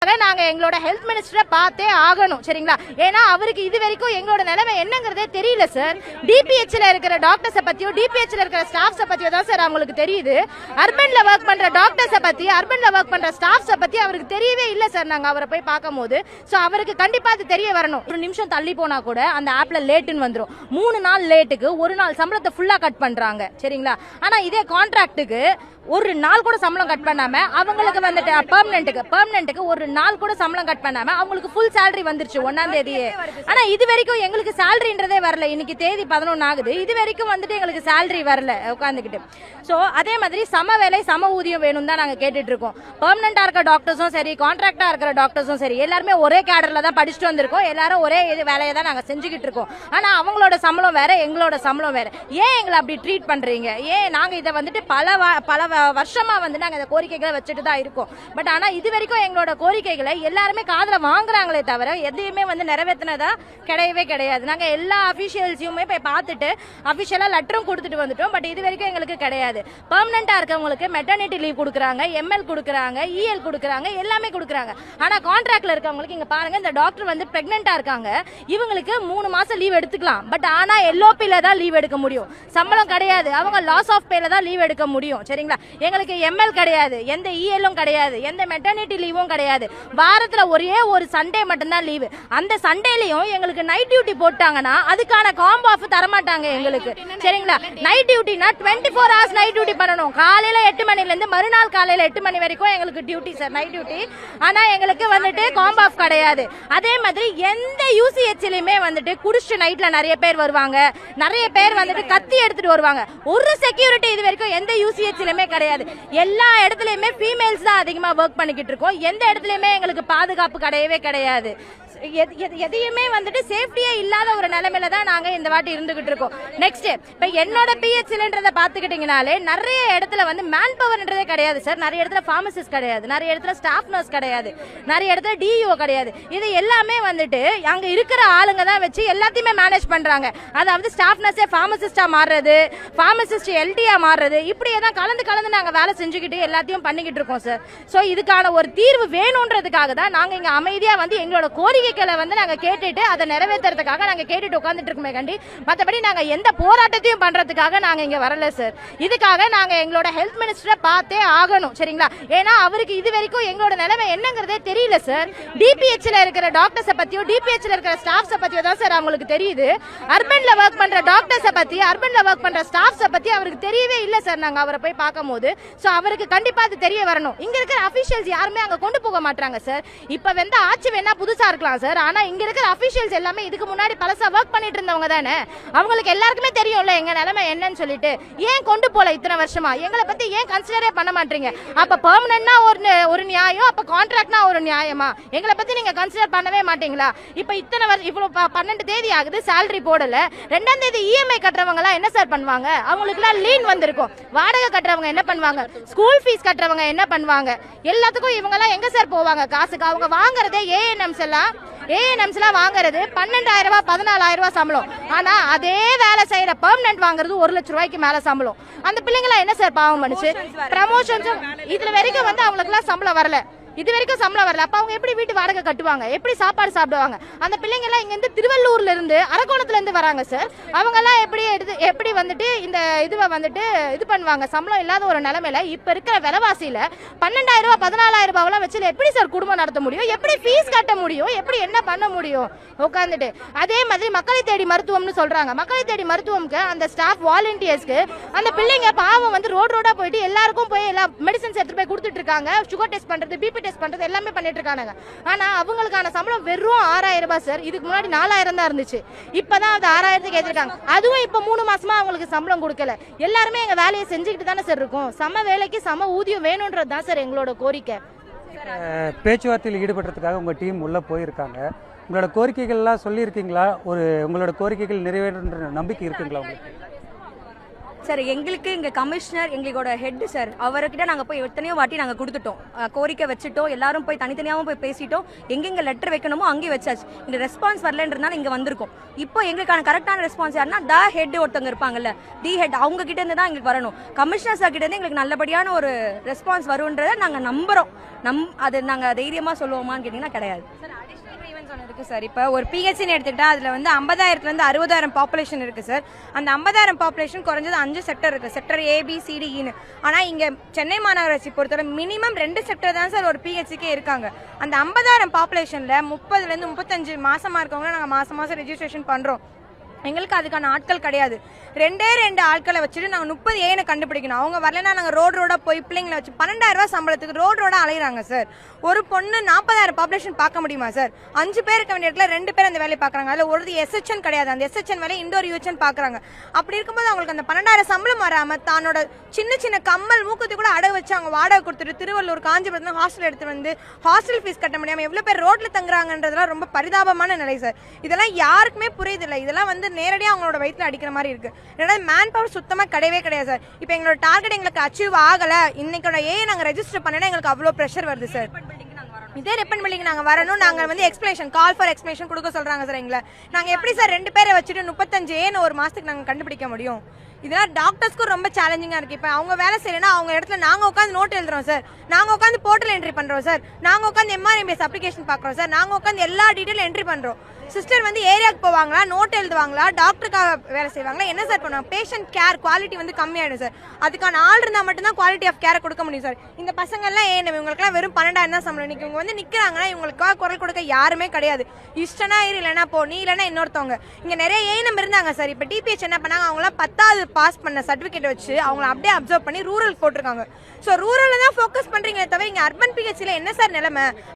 நாங்க எங்களோட ஹெல்த் மினிஸ்டரை பார்த்தே ஆகணும் சரிங்களா. ஏன்னா அவருக்கு இது வரைக்கும் எங்களோட நிலைமை என்னங்கிறதே தெரியல சார். டிபிஹெச்ல இருக்கிற டாக்டர்ஸை பத்தியோ டிபிஹெச்ல இருக்கிற ஸ்டாஃப்ஸை பத்தியோ தான் சார் அவங்களுக்கு தெரியுது. அர்பன்ல ஒர்க் பண்ற டாக்டர்ஸை பத்தி அர்பன்ல ஒர்க் பண்ற ஸ்டாஃப்ஸை பத்தி அவருக்கு தெரியவே இல்லை சார். நாங்க அவரை போய் பார்க்கும் போது ஸோ அவருக்கு கண்டிப்பா அது தெரிய வரணும். ஒரு நிமிஷம் தள்ளி போனா கூட அந்த ஆப்ல லேட்டுன்னு வந்துடும். 3 நாள் லேட்டுக்கு 1 நாள் சம்பளத்தை ஃபுல்லா கட் பண்றாங்க சரிங்களா. ஆனா இதே கான்ட்ராக்டுக்கு ஒரு நாள் கூட சம்பளம் கட் பண்ணாம அவங்களுக்கு வந்துட்டு பெர்மனன்ட்டுக்கு ஒரு நாள் கூட சம்பளம் கட் பண்ணாம அவங்களுக்கு ஃபுல் சேலரி வந்துருச்சு 1ஆம் தேதியே. ஆனா இது வரைக்கும் எங்களுக்கு சேலரின்றதே வரல. இன்னைக்கு தேதி 11 ஆகுது. இது வரைக்கும் வந்துட்டு எங்களுக்கு சேலரி வரல உட்காந்துக்கிட்டு. ஸோ அதே மாதிரி சம வேலை சம ஊதியம் வேணும் தான் நாங்க கேட்டுட்டு இருக்கோம். பெர்மனண்டா இருக்கிற டாக்டர்ஸும் சரி கான்ட்ராக்டா இருக்கிற டாக்டர்ஸும் சரி எல்லாருமே ஒரே கேடர்ல தான் படிச்சுட்டு வந்திருக்கோம். எல்லாரும் ஒரே வேலையை தான் நாங்க செஞ்சுக்கிட்டு இருக்கோம். ஆனா அவங்களோட சம்பளம் வேற எங்களோட சம்பளம் வேற. ஏன் எங்களை அப்படி ட்ரீட் பண்றீங்க? ஏன் நாங்க இதை வந்துட்டு பல வருஷமா வந்து நாங்க இந்த கோரிக்கைகளை வச்சுட்டு தான் இருக்கோம். பட் ஆனா இது வரைக்கும் எங்களோட கோரிக்கைகளை எல்லாருமே காதுல வாங்குறாங்களே தவிர எதையுமே வந்து நிறைவேற்றினதா கிடையவே கிடையாது. நாங்க எல்லா அபிஷியல்ஸையுமே போய் பார்த்துட்டு அபிஷியலா லெட்டரும் கொடுத்துட்டு வந்துட்டோம். பட் இது வரைக்கும் எங்களுக்கு கிடையாது. பெர்மனண்டா இருக்கவங்களுக்கு மெட்டர்னிட்டி லீவ் கொடுக்குறாங்க, எம்எல் கொடுக்குறாங்க, இஎல் கொடுக்குறாங்க, எல்லாமே கொடுக்குறாங்க. ஆனா கான்ட்ராக்ட்ல இருக்கவங்களுக்கு இங்க பாருங்க, இந்த டாக்டர் வந்து பிரெக்னெண்டா இருக்காங்க, இவங்களுக்கு 3 மாசம் லீவ் எடுத்துக்கலாம். பட் ஆனா எல்ஓபில தான் லீவ் எடுக்க முடியும். சம்பளம் கிடையாது. அவங்க லாஸ் ஆஃப் பேல தான் லீவ் எடுக்க முடியும் சரிங்களா. எங்களுக்கு எம்எல் கிடையாது, எந்த இஎல்லும் கிடையாது, எந்த மெட்டர்னிட்டி லீவும் கிடையாது. வாரத்துல ஒரே ஒரு சண்டே மட்டும்தான் லீவு. அந்த சண்டேலயும் எங்களுக்கு நைட் டியூட்டி போட்டாங்கன்னா அதுக்கான காம்போ ஆஃப் தரமாட்டாங்க எங்களுக்கு சரிங்களா. நைட் டியூட்டினா 24 hours நைட் டியூட்டி பண்ணணும். காலையில 8 மணில இருந்து மறுநாள் காலையில 8 மணி வரைக்கும் எங்களுக்கு டியூட்டி சார், நைட் டியூட்டி. ஆனா எங்களுக்கு வந்துட்டு காம்போ ஆஃப் கிடையாது. அதே மாதிரி எந்த யூசிஹெச்லயுமே வந்துட்டு குடிச்சிட்டு நைட்ல நிறைய பேர் வருவாங்க, நிறைய பேர் வந்துட்டு கத்தி எடுத்துட்டு வருவாங்க. ஒரு செக்யூரிட்டி இது வரைக்கும் எந்த யூசிஹெச்லயுமே கிடையாது. எல்லா இடத்துலயுமே ஃபீமேல்ஸ் தான் அதிகமா ஒர்க் பண்ணிக்கிட்டு இருக்கோம். எந்த இடத்துலயுமே எங்களுக்கு பாதுகாப்பு கிடையவே கிடையாது. எதையுமே வந்துட்டு சேஃப்டியே இல்லாத ஒரு நிலைமையில தான் நாங்க இந்த வாட்டி இருந்துகிட்டு இருக்கோம். நெக்ஸ்ட் இப்ப என்னோட பிஹெச்லன்றத பாத்துக்கிட்டீங்கனாலே நிறைய இடத்துல வந்து மேன் பவர்ன்றதே கிடையாது சார். நிறைய இடத்துல பார்மசிஸ்ட் கிடையாது, நிறைய இடத்துல ஸ்டாஃப் நர்ஸ் கிடையாது, நிறைய இடத்துல டிஇஓ கிடையாது. இது எல்லாமே வந்துட்டு அங்க இருக்கிற ஆளுங்க தான் வச்சு எல்லாத்தையுமே மேனேஜ் பண்றாங்க. அதாவது ஸ்டாஃப் நர்ஸே பார்மசிஸ்டா மாறுறது, பார்மசிஸ்ட் எல்டியா மாறுறது, இப்படியே தான் கலந்து நாங்க வேலை செஞ்சுக்கிட்டு எல்லாத்தையும் பண்ணிக்கிட்டு இருக்கோம் சார். சோ இதுக்கான ஒரு தீர்வு வேணும்ன்றதுக்காக தான் நாங்க இங்க அமைதியா வந்து எங்களோட கோரிக்கைகளை வந்து நாங்க கேட்டுட்டு அதை நிறைவேற்றுறதுக்காக நாங்க கேட்டுட்டு உட்கார்ந்துட்டு இருக்கோமே கண்டி. மற்றபடி நாங்க எந்த போராட்டத்தையும் பண்றதுக்காக நாங்க இங்க வரல சார். இதுக்காக நாங்க எங்களோட ஹெல்த் மினிஸ்டரை பார்த்தே ஆகணும் சரிங்களா. ஏன்னா அவருக்கு இது வரைக்கும் எங்களோட நிலைமை என்னங்கிறதே தெரியல சார். டிபிஹெச்ல இருக்கிற டாக்டர்ஸை பத்தியோ டிபிஹெச்ல இருக்கிற ஸ்டாஃப்ஸை பத்தியோ தான் சார் அவங்களுக்கு தெரியுது. அர்பன்ல ஒர்க் பண்ற டாக்டர்ஸை பத்தி அர்பன்ல ஒர்க் பண்ற ஸ்டாஃப்ஸை பத்தி அவருக்கு தெரியவே இல்லை சார். நாங்க அவரை போய் பார்க்கும் போது சோ அவருக்கு கண்டிப்பா அது தெரிய வரணும். இங்க இருக்கிற அபிஷியல்ஸ் யாருமே அங்க கொண்டு போக மாட்டாங்க சார். இப்ப வந்து ஆட்சி வேணா புதுசா இருக்கலாம் சார். ஆனா இங்க இருக்கிற அபிஷியல்ஸ் எல்லாமே இதுக்கு முன்னாடி பலசா ஒர்க் பண்ணிட்டு இருந்தவங்க தானே. அவங்களுக்கு எல்லாருக்குமே தெரியும்ல எங்க நிலைமை என்னன்னு சொல்லிட்டு. ஏன் கொண்டு போல இத்தனை வருஷமா எங்களை பத்தி ஏன் கன்சிடரே பண்ண மாட்டீங்க? அப்ப பெர்மனன்ட்னா ஒரு நியாயம், அப்ப கான்ட்ராக்ட்னா ஒரு நியாயமா? எங்களை பத்தி நீங்க கன்சிடர் பண்ணவே மாட்டீங்களா? இப்ப இத்தனை வருஷம் இவ்வளவு 12 தேதி ஆகுது, சேலரி போடல. 2ஆம் தேதி இஎம்ஐ கட்டுறவங்க எல்லாம் என்ன சார் பண்ணுவாங்க? அவங்களுக்கு எல்லாம் லீன் வந்திருக்கும். வாடகை கட்டுறவங்க என்ன பண்ணுவாங்க? ஸ்கூல் ஃபீஸ் கட்டுறவங்க என்ன பண்ணுவாங்க? எல்லாத்துக்கும் இவங்க எல்லாம் எங்க சார் போவாங்க காசுக்கு? அவங்க வாங்குறதே ஏஎன்எம்ஸ் எல்லாம் வாங்குறது 12,000 ரூபாய் 14,000 ரூபாய் சம்பளம். ஆனா அதே வேலை செய்யற பெர்மனன்ட் வாங்குறது 1 லட்சம் ரூபாய்க்கு மேல சம்பளம். அந்த பிள்ளைங்களா என்ன சார் பாவம் பண்ணுச்சு? ப்ரமோஷன்ஸும் இதுல வரைக்கும் வந்து அவங்களுக்கு எல்லாம் சம்பளம் வரல, இது வரைக்கும் சம்பளம் வரல. அப்ப அவங்க எப்படி வீட்டு வாடகை கட்டுவாங்க? எப்படி சாப்பாடு சாப்பிடுவாங்க? அந்த பிள்ளைங்க எல்லாம் இங்க இருந்து திருவள்ளூர்ல இருந்து அரக்கோணத்துல இருந்து வராங்க சார். அவங்க எல்லாம் எப்படி வந்துட்டு இந்த இதுவை வந்துட்டு இது பண்ணுவாங்க? சம்பளம் இல்லாத ஒரு நிலைமையில இப்ப இருக்கிற விலைவாசியில 12,000 ரூபாய் 14,000 ரூபாய் எல்லாம் வச்சு எப்படி சார் குடும்பம் நடத்த முடியும்? எப்படி ஃபீஸ் கட்ட முடியும்? எப்படி என்ன பண்ண முடியும் உட்காந்துட்டு? அதே மாதிரி மக்களை தேடி மருத்துவம்னு சொல்றாங்க. மக்களை தேடி மருத்துவம்க்கு அந்த ஸ்டாஃப் வாலண்டியர்ஸ்க்கு அந்த பிள்ளைங்க பாவம் வந்து ரோடா போயிட்டு எல்லாருக்கும் போய் எல்லா மெடிசன்ஸ் எடுத்துட்டு போய் கொடுத்துட்டு இருக்காங்க. சுகர் டெஸ்ட் பண்றது, பிபி டெஸ்ட் பண்றது எல்லாமே பண்ணிட்டு இருக்காங்க. ஆனா அவங்களுக்கான சம்பளம் வெறும் 6,000 ரூபாய் சார். இதுக்கு முன்னாடி 4,000 தான் இருந்துச்சு. இப்பதான் அது 6,000க்கு ஏத்திருக்காங்க. அதுவும் இப்ப 3 மாசமா அவங்களுக்கு சம்பளம் கொடுக்கல. எல்லாருமே எங்க வேலையை செஞ்சுக்கிட்டு தானே சார் இருக்கும். சம வேலைக்கு சம ஊதியம் வேணும்ன்றது தான் சார் எங்களோட கோரிக்கை. பேச்சுவார்த்தையில் ஈடுபடுறதுக்காக உங்க டீம் உள்ள போயிருக்காங்க. உங்களோட கோரிக்கைகள்லாம் சொல்லியிருக்கீங்களா? உங்களோட கோரிக்கைகள் நிறைவேறுன்ற நம்பிக்கை இருக்குங்களா உங்களுக்கு? சார் எங்களுக்கு இங்கே கமிஷனர் எங்களோட ஹெட் சார் அவர்கிட்ட நாங்கள் போய் எத்தனையோ வாட்டி நாங்கள் கொடுத்துட்டோம், கோரிக்கை வச்சுட்டோம், எல்லாரும் போய் தனித்தனியாகவும் போய் பேசிட்டோம், எங்கெங்கே லெட்டர் வைக்கணுமோ அங்கேயே வச்சாச்சு. இங்கே ரெஸ்பான்ஸ் வரலன்றதுனால இங்கே வந்திருக்கோம். இப்போ எங்களுக்கான கரெக்டான ரெஸ்பான்ஸ் யாருன்னா த ஹெட் ஒருத்தவங்க இருப்பாங்கல்ல, தி ஹெட், அவங்க கிட்ட இருந்து தான் எங்களுக்கு வரணும். கமிஷனர் சார் கிட்ட இருந்து எங்களுக்கு நல்லபடியான ஒரு ரெஸ்பான்ஸ் வரும்ன்றதை நாங்கள் நம்புறோம். அது நாங்கள் தைரியமாக சொல்லுவோமான்னு கேட்டிங்கன்னா கிடையாது. சார் இப்போ ஒரு பிஹெச்னு எடுத்துக்கிட்டா அதில் வந்து 50,000 60,000 பாப்புலேஷன் இருக்கு சார். அந்த 50,000 பாப்புலேஷன் குறைஞ்சது 5 செக்டர் இருக்கு, செக்டர் ABCDEன்னு. ஆனால் இங்கே சென்னை மாநகராட்சி பொறுத்தவரை மினிமம் 2 செக்டர் தான் சார் ஒரு பிஹெச்சுக்கே இருக்காங்க. அந்த 50,000 பாப்புலேஷனில் 30 to 35 மாசமா இருக்கவங்க நாங்கள் மாசம் மாசம் ரெஜிஸ்ட்ரேஷன் பண்றோம். எங்களுக்கு அதுக்கான ஆட்கள் கிடையாது. 2 ஆட்களை வச்சுட்டு நாங்கள் 30 ஏன்னு கண்டுபிடிக்கணும். அவங்க வரலன்னா நாங்கள் ரோடா போய் பிள்ளைங்களை வச்சு 12,000 ரூபாய் சம்பளத்துக்கு ரோடா அலையிறாங்க சார். ஒரு பொண்ணு 40,000 பாப்புலேஷன் பார்க்க முடியுமா சார்? 5 பேர் இருக்க வேண்டிய இடத்துல 2 பேர் அந்த வேலையை பார்க்குறாங்க. அதில் ஒரு SHN கிடையாது, அந்த SHN வேலையை இண்டோர் UHN பார்க்குறாங்க. அப்படி இருக்கும்போது அவங்களுக்கு அந்த 12,000 சம்பளம் வராமல் தன்னோட சின்ன சின்ன கம்மல் மூக்குத்தி கூட அடகு வச்சு அவங்க வாடகை கொடுத்துட்டு திருவள்ளூர் காஞ்சிபுரத்தில் ஹாஸ்டல் எடுத்து வந்து ஹாஸ்டல் ஃபீஸ் கட்ட முடியாமல் எவ்வளோ பேர் ரோட்டில் தங்குறாங்கன்றதுலாம் ரொம்ப பரிதாபமான நிலை சார். இதெல்லாம் யாருக்குமே புரியுதில்லை. இதெல்லாம் வந்து நேரடியாக அவங்களோட வயிற்றுல அடிக்கிற மாதிரி இருக்கு. ரெண்டாவது மேன் பவர் சுத்தமாக கிடையவே கிடையாது சார். இப்போ எங்களோட டார்கெட் எங்களுக்கு அச்சீவ் ஆகலை, இன்னைக்கோட நாங்கள் ரெஜிஸ்டர் பண்ணனா எங்களுக்கு அவ்வளோ ப்ரெஷர் வருது சார். இதே ரெப்பன் பில்டிங் நாங்கள் வரணும், நாங்கள் வந்து எக்ஸ்பிளேஷன் கால் ஃபார் எக்ஸ்பிளேஷன் கொடுக்க சொல்றாங்க சார். எங்களை நாங்கள் எப்படி சார் 2 பேரை வச்சுட்டு 35 ஒரு மாசத்துக்கு நாங்கள் கண்டுபிடிக்க முடியும்? இதெல்லாம் டாக்டர்ஸ்க்கும் ரொம்ப சேலஞ்சிங்கா இருக்கு. இப்போ அவங்க வேலை செய்யலைன்னா அவங்க இடத்துல நாங்கள் உட்காந்து நோட் எழுதுறோம் சார், நாங்கள் உட்காந்து போர்ட்டல் என்ட்ரி பண்றோம் சார், நாங்கள் உட்காந்து MRMBS அப்ளிகேஷன் பார்க்குறோம் சார், நாங்கள் உட்காந்து எல்லா டீட்டெயிலும் என்ட்ரி பண்றோம். சிஸ்டர் வந்து ஏரியாவுக்கு போவாங்களா, நோட் எழுதுவாங்களா, டாக்டருக்காக வேலை செய்வாங்களா, என்ன சார் பண்ணுவாங்க? பேஷண்ட் கேர் குவாலிட்டி வந்து கம்மியாயிடும் சார். அதுக்கான ஆள் இருந்தால் மட்டும்தான் குவாலிட்டி ஆஃப் கேரை கொடுக்க முடியும் சார். இந்த பசங்க எல்லாம் இவங்களுக்குலாம் வெறும் 12,000 தான் சம்பளம். இன்னைக்கு இவங்க வந்து நிக்கிறாங்கன்னா இவங்களுக்காக குரல் கொடுக்க யாருமே கிடையாது. இஷ்டனா இரு, இல்லைன்னா போ, நீ இல்லைன்னா இன்னொருத்தவங்க. இங்க நிறைய ஏனம் இருந்தாங்க சார். இப்போ DPH என்ன பண்ணாங்க, அவங்களாம் 10th பாஸ் பண்ண சர்டிபிகேட் வச்சு அவங்கள அப்படியே அப்சர்வ் பண்ணி ரூரல் போட்டிருக்காங்க. ஸோ ரூரல்ல தான் ஃபோக்கஸ் பண்றீங்களே தவிர இங்க அர்பன் PHல என்ன சார் நிலைமை?